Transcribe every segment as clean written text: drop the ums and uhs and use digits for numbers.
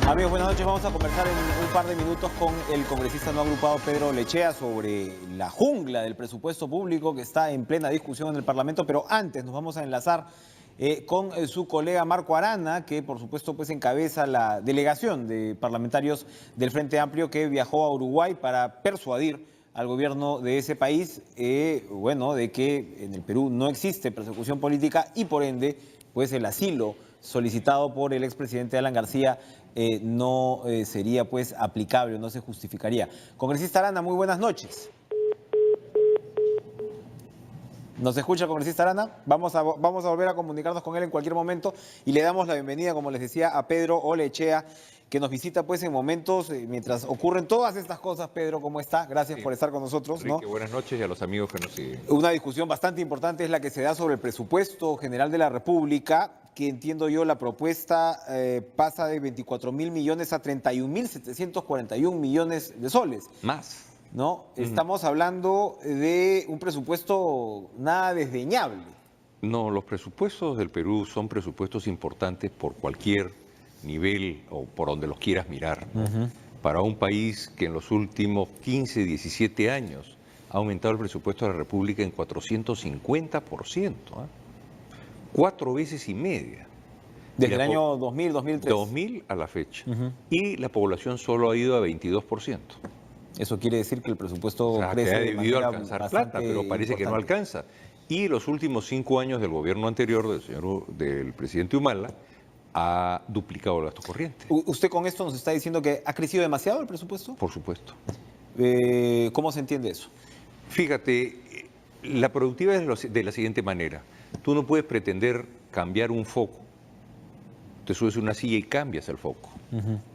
Amigos, buenas noches. Vamos a conversar en un par de minutos con el congresista no agrupado Pedro Olechea sobre la jungla del presupuesto público que está en plena discusión en el Parlamento, pero antes nos vamos a enlazar con su colega Marco Arana, que por supuesto pues encabeza la delegación de parlamentarios del Frente Amplio que viajó a Uruguay para persuadir al gobierno de ese país, de que en el Perú no existe persecución política y por ende pues el asilo solicitado por el expresidente Alan García no sería pues aplicable, no se justificaría. Congresista Arana, muy buenas noches. ¿Nos escucha, congresista Arana? Vamos a volver a comunicarnos con él en cualquier momento y le damos la bienvenida, como les decía, a Pedro Olechea, que nos visita pues en momentos mientras ocurren todas estas cosas. Pedro, ¿cómo está? Gracias por estar con nosotros. Enrique, buenas noches y a los amigos que nos siguen. Una discusión bastante importante es la que se da sobre el presupuesto general de la República, que entiendo yo la propuesta pasa de 24.000 millones a 31.741 millones de soles. Más. ¿No? Estamos hablando de un presupuesto nada desdeñable. No, los presupuestos del Perú son presupuestos importantes por cualquier nivel o por donde los quieras mirar, ¿no? Para un país que en los últimos 15, 17 años ha aumentado el presupuesto de la República en 450%, 4 veces y media. Desde el año 2000, 2003. 2000 a la fecha. Y la población solo ha ido a 22%. Eso quiere decir que el presupuesto crece que ha de debido manera alcanzar plata, pero parece que no alcanza. Y los últimos 5 años del gobierno anterior, del presidente Humala, ha duplicado el gasto corriente. ¿Usted con esto nos está diciendo que ha crecido demasiado el presupuesto? Por supuesto. ¿Cómo se entiende eso? Fíjate, la productividad es de la siguiente manera. Tú no puedes pretender cambiar un foco. Te subes a una silla y cambias el foco.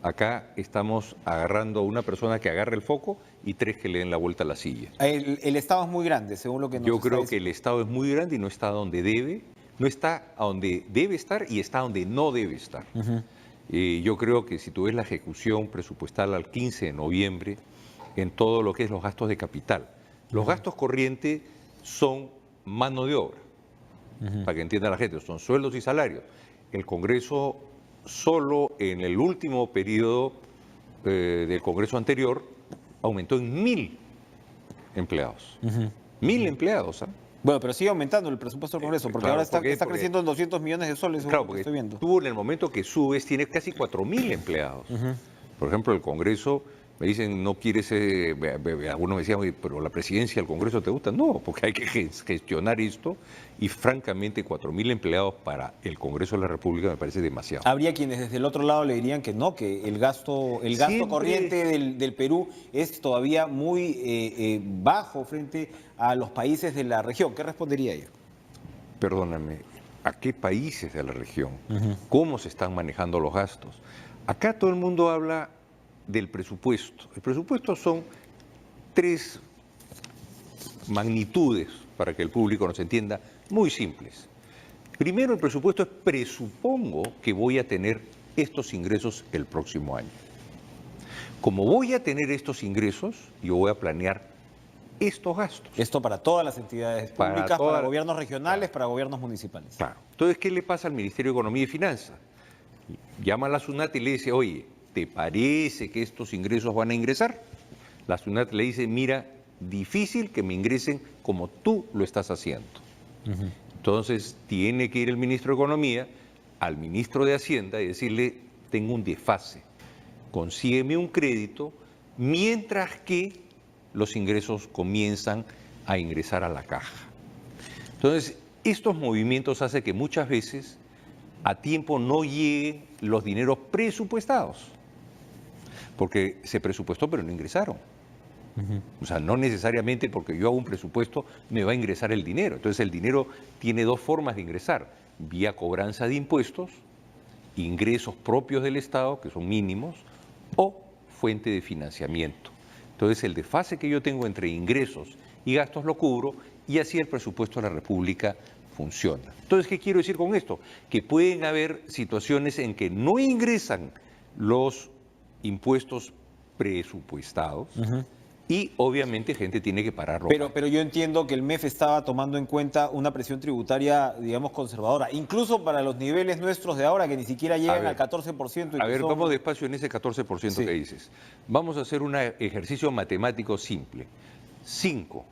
Acá estamos agarrando a una persona que agarra el foco y 3 que le den la vuelta a la silla. El Estado es muy grande, según lo que nos Yo está creo diciendo. que el Estado es muy grande y no está donde debe, no está a donde debe estar y está donde no debe estar. Yo creo que si tú ves la ejecución presupuestal al 15 de noviembre en todo lo que es los gastos de capital, los gastos corrientes son mano de obra, para que entienda la gente, son sueldos y salarios. El Congreso solo en el último periodo del Congreso anterior aumentó en 1.000 empleados. 1.000 empleados, ¿ah? Bueno, pero sigue aumentando el presupuesto del Congreso, porque claro, ahora está creciendo en 200 millones de soles, claro, que porque estoy viendo. tú en el momento que subes tienes casi 4.000 empleados. Por ejemplo, el Congreso, me dicen, no quieres, algunos me decían, oye, pero la presidencia del Congreso te gusta. No, porque hay que gestionar esto y francamente 4.000 empleados para el Congreso de la República me parece demasiado. Habría quienes desde el otro lado le dirían que no, que el gasto corriente del Perú es todavía muy bajo frente a los países de la región. ¿Qué respondería yo? Perdóname, ¿a qué países de la región? ¿Cómo se están manejando los gastos? Acá todo el mundo habla del presupuesto. El presupuesto son 3 magnitudes, para que el público nos entienda, muy simples. Primero, el presupuesto es presupongo que voy a tener estos ingresos el próximo año. Como voy a tener estos ingresos, yo voy a planear estos gastos. Esto para todas las entidades públicas, para gobiernos regionales, para gobiernos municipales. Claro. Entonces, ¿qué le pasa al Ministerio de Economía y Finanzas? Llama a la SUNAT y le dice, oye, ¿te parece que estos ingresos van a ingresar? La SUNAT le dice, mira, difícil que me ingresen como tú lo estás haciendo. Entonces, tiene que ir el ministro de Economía al ministro de Hacienda y decirle, tengo un desfase, consígueme un crédito mientras que los ingresos comienzan a ingresar a la caja. Entonces, estos movimientos hacen que muchas veces a tiempo no lleguen los dineros presupuestados, porque se presupuestó pero no ingresaron. O sea, no necesariamente porque yo hago un presupuesto me va a ingresar el dinero. Entonces el dinero tiene 2 formas de ingresar, vía cobranza de impuestos, ingresos propios del Estado, que son mínimos, o fuente de financiamiento. Entonces el desfase que yo tengo entre ingresos y gastos lo cubro y así el presupuesto de la República funciona. Entonces, ¿qué quiero decir con esto? Que pueden haber situaciones en que no ingresan los impuestos presupuestados y obviamente gente tiene que pararlo. Pero yo entiendo que el MEF estaba tomando en cuenta una presión tributaria, digamos, conservadora, incluso para los niveles nuestros de ahora, que ni siquiera llegan al 14%. A ver, vamos despacio en ese 14% que dices. Vamos a hacer un ejercicio matemático simple. 5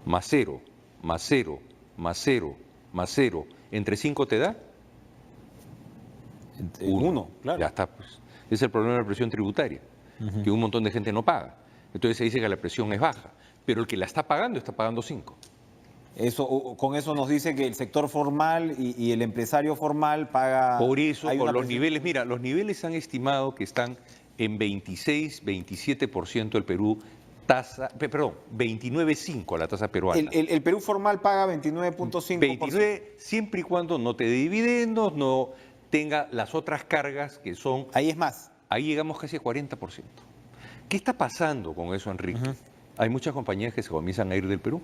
más 0, más 0, más 0, más 0, ¿entre 5 te da? 1, claro. Ya está, pues. Ese es el problema de la presión tributaria, que un montón de gente no paga. Entonces se dice que la presión es baja, pero el que la está pagando 5. Con eso nos dice que el sector formal y el empresario formal paga... Por eso, con los niveles, mira, los niveles han estimado que están en 26, 27% el Perú, 29,5 la tasa peruana. El Perú formal paga 29,5%. 29, siempre y cuando no te dé dividendos, no tenga las otras cargas que son... Ahí es más. Ahí llegamos casi a 40%. ¿Qué está pasando con eso, Enrique? Hay muchas compañías que se comienzan a ir del Perú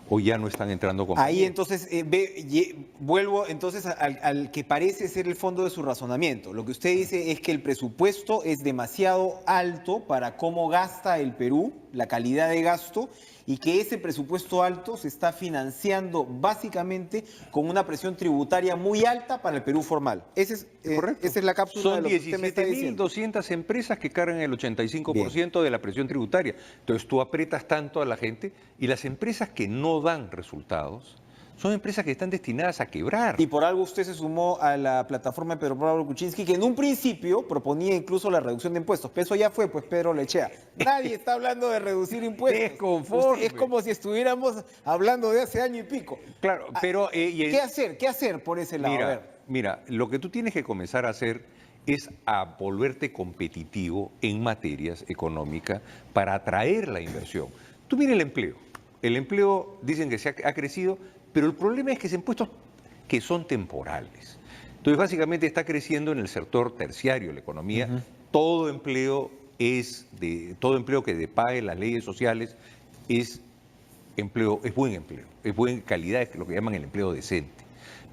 o ya no están entrando compañías. Ahí entonces vuelvo entonces al que parece ser el fondo de su razonamiento. Lo que usted dice es que el presupuesto es demasiado alto para cómo gasta el Perú, la calidad de gasto, y que ese presupuesto alto se está financiando básicamente con una presión tributaria muy alta para el Perú formal. Correcto. Esa es la cápsula Son de lo que usted me está diciendo. 17.200 empresas que cargan el 85% de la presión tributaria. Entonces tú aprietas tanto a la gente y las empresas que no dan resultados son empresas que están destinadas a quebrar. Y por algo usted se sumó a la plataforma de Pedro Pablo Kuczynski, que en un principio proponía incluso la reducción de impuestos. Pero eso ya fue, pues, Pedro Lechea. Nadie está hablando de reducir impuestos. Desconforme. Es como si estuviéramos hablando de hace año y pico. Claro, pero... ¿Qué hacer por ese lado? Mira, lo que tú tienes que comenzar a hacer es a volverte competitivo en materias económicas para atraer la inversión. Tú mira el empleo. El empleo dicen que ha crecido, pero el problema es que son impuestos que son temporales. Entonces, básicamente está creciendo en el sector terciario de la economía. Todo empleo que pague las leyes sociales es buen empleo, es buena calidad, es lo que llaman el empleo decente.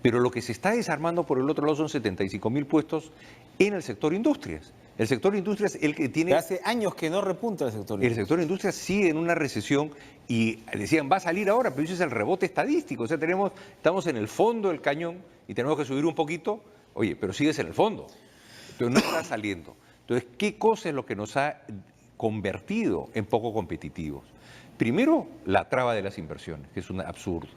Pero lo que se está desarmando por el otro lado son 75.000 puestos en el sector industrias. El sector industrias es el que tiene... Pero hace años que no repunta el sector industrias. El sector industrias sigue en una recesión y decían, va a salir ahora, pero ese es el rebote estadístico. O sea, estamos en el fondo del cañón y tenemos que subir un poquito. Oye, pero sigues en el fondo. Entonces no está saliendo. Entonces, ¿qué cosa es lo que nos ha convertido en poco competitivos? Primero, la traba de las inversiones, que es un absurdo.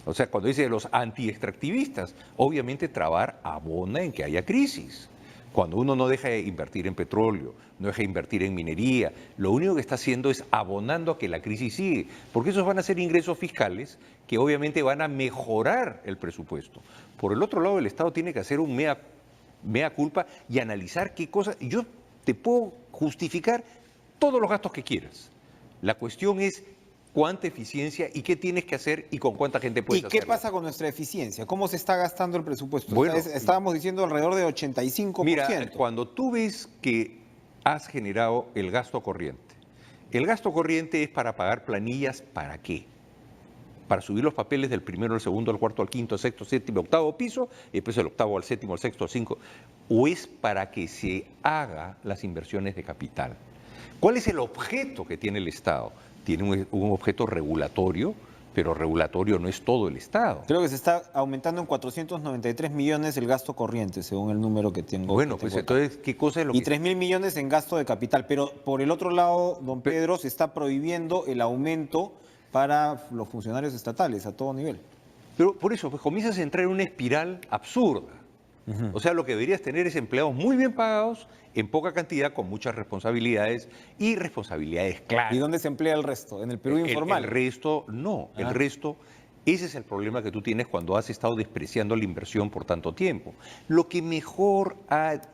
O sea, cuando dice los anti-extractivistas, obviamente trabar abona en que haya crisis. Cuando uno no deja de invertir en petróleo, no deja de invertir en minería, lo único que está haciendo es abonando a que la crisis sigue, porque esos van a ser ingresos fiscales que obviamente van a mejorar el presupuesto. Por el otro lado, el Estado tiene que hacer un mea culpa y analizar qué cosas... Yo te puedo justificar todos los gastos que quieras. La cuestión es cuánta eficiencia y qué tienes que hacer y con cuánta gente puedes hacerlo. ¿Y qué pasa con nuestra eficiencia? ¿Cómo se está gastando el presupuesto? Bueno, estábamos diciendo alrededor de 85%. Mira, cuando tú ves que has generado el gasto corriente es para pagar planillas, ¿para qué? Para subir los papeles del primero al segundo, al cuarto, al quinto, al sexto, séptimo, octavo piso, y después el octavo al séptimo, al sexto, al cinco, o es para que se haga las inversiones de capital. ¿Cuál es el objeto que tiene el Estado? Tiene un objeto regulatorio, pero regulatorio no es todo el Estado. Creo que se está aumentando en 493 millones el gasto corriente, según el número que tengo. Bueno, pues entonces, ¿qué cosa es lo que...? Y 3.000 millones en gasto de capital. Pero por el otro lado, don Pedro, se está prohibiendo el aumento para los funcionarios estatales a todo nivel. Pero por eso, pues comienzas a entrar en una espiral absurda. O sea, lo que deberías tener es empleados muy bien pagados, en poca cantidad, con muchas responsabilidades y responsabilidades claras. ¿Y dónde se emplea el resto? ¿En el Perú informal? El resto, no. El resto, ese es el problema que tú tienes cuando has estado despreciando la inversión por tanto tiempo. Lo que mejor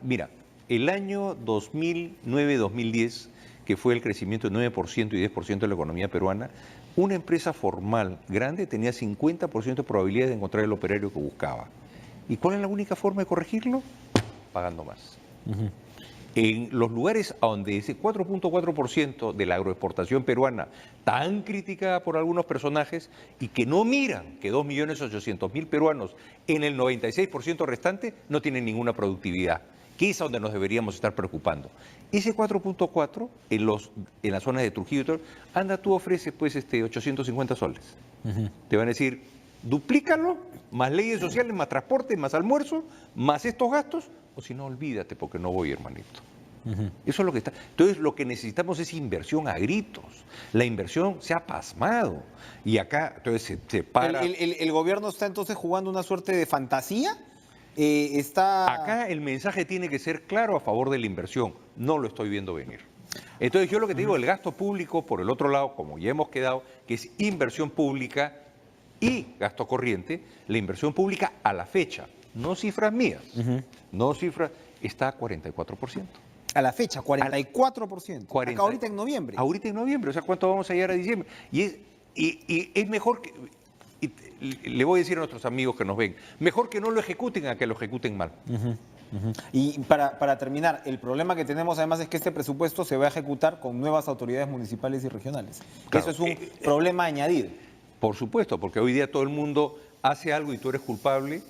mira, el año 2009-2010, que fue el crecimiento de 9% y 10% de la economía peruana, una empresa formal grande tenía 50% de probabilidades de encontrar el operario que buscaba. ¿Y cuál es la única forma de corregirlo? Pagando más. En los lugares donde ese 4.4% de la agroexportación peruana, tan criticada por algunos personajes, y que no miran que 2.800.000 peruanos en el 96% restante no tienen ninguna productividad. que es a donde nos deberíamos estar preocupando. Ese 4.4 en las zonas de Trujillo y todo, anda, tú ofreces pues 850 soles. Te van a decir, duplícalo, más leyes sociales, más transporte, más almuerzo, más estos gastos, o si no, olvídate porque no voy, hermanito. Eso es lo que está. Entonces, lo que necesitamos es inversión a gritos. La inversión se ha pasmado. Y acá, entonces, se para. ¿El gobierno está entonces jugando una suerte de fantasía? Acá el mensaje tiene que ser claro a favor de la inversión. No lo estoy viendo venir. Entonces, yo lo que te digo, el gasto público, por el otro lado, como ya hemos quedado, que es inversión pública y gasto corriente, la inversión pública a la fecha, no cifras mías, no cifras, está a 44%. A la fecha, 44%. 40. Acá ahorita en noviembre. Ahorita en noviembre, o sea, ¿cuánto vamos a llegar a diciembre? Y es mejor que, y le voy a decir a nuestros amigos que nos ven, mejor que no lo ejecuten a que lo ejecuten mal. Y para terminar, el problema que tenemos además es que este presupuesto se va a ejecutar con nuevas autoridades municipales y regionales. Claro, eso es un problema añadido. Por supuesto, porque hoy día todo el mundo hace algo y tú eres culpable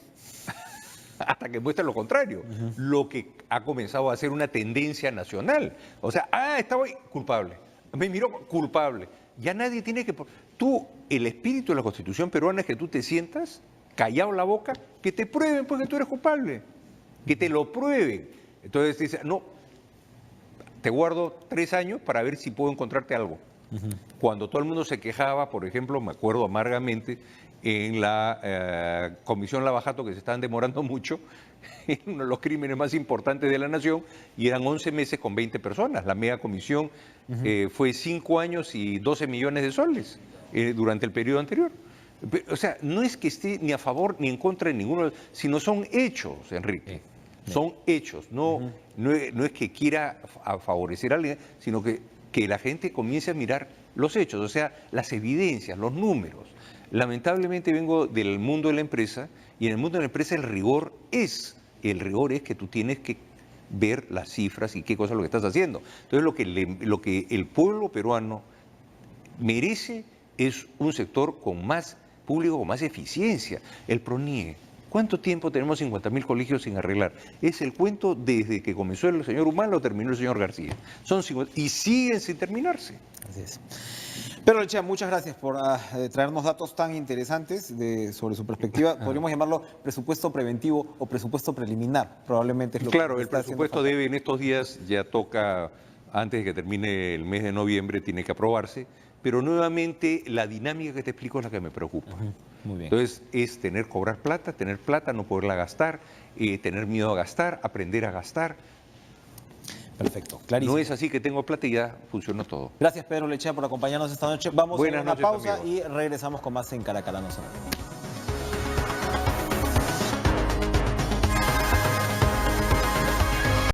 hasta que muestre lo contrario. Lo que ha comenzado a ser una tendencia nacional. O sea, estaba culpable. Me miró culpable. Ya nadie tiene que... Tú, el espíritu de la Constitución peruana es que tú te sientas callado la boca, que te prueben porque tú eres culpable. Que te lo prueben. Entonces dice, no, te guardo 3 años para ver si puedo encontrarte algo. Cuando todo el mundo se quejaba, por ejemplo, me acuerdo amargamente, en la Comisión Lavajato, que se estaban demorando mucho, en uno de los crímenes más importantes de la nación, y eran 11 meses con 20 personas. La mega comisión fue 5 años y 12 millones de soles durante el periodo anterior. O sea, no es que esté ni a favor ni en contra de ninguno, sino son hechos, Enrique. Son hechos. No es que quiera favorecer a alguien, sino que la gente comience a mirar los hechos, o sea, las evidencias, los números. Lamentablemente vengo del mundo de la empresa y en el mundo de la empresa el rigor es que tú tienes que ver las cifras y qué cosa es lo que estás haciendo. Entonces lo que el pueblo peruano merece es un sector con más público, con más eficiencia. El PRONIE, ¿cuánto tiempo tenemos 50.000 colegios sin arreglar? Es el cuento desde que comenzó el señor Humala lo terminó el señor García. Son 50, y siguen sin terminarse. Así es. Pedro Lechea, muchas gracias por traernos datos tan interesantes sobre su perspectiva. Podríamos llamarlo presupuesto preventivo o presupuesto preliminar, probablemente es lo claro, que el presupuesto debe en estos días, ya toca, antes de que termine el mes de noviembre, tiene que aprobarse, pero nuevamente la dinámica que te explico es la que me preocupa. Muy bien. Entonces es cobrar plata, tener plata, no poderla gastar, tener miedo a gastar, aprender a gastar. Perfecto, clarísimo. No es así que tengo plata y ya funcionó todo. Gracias, Pedro Lechea, por acompañarnos esta noche. Vamos a una pausa amigos. y regresamos con más en Caracalanos.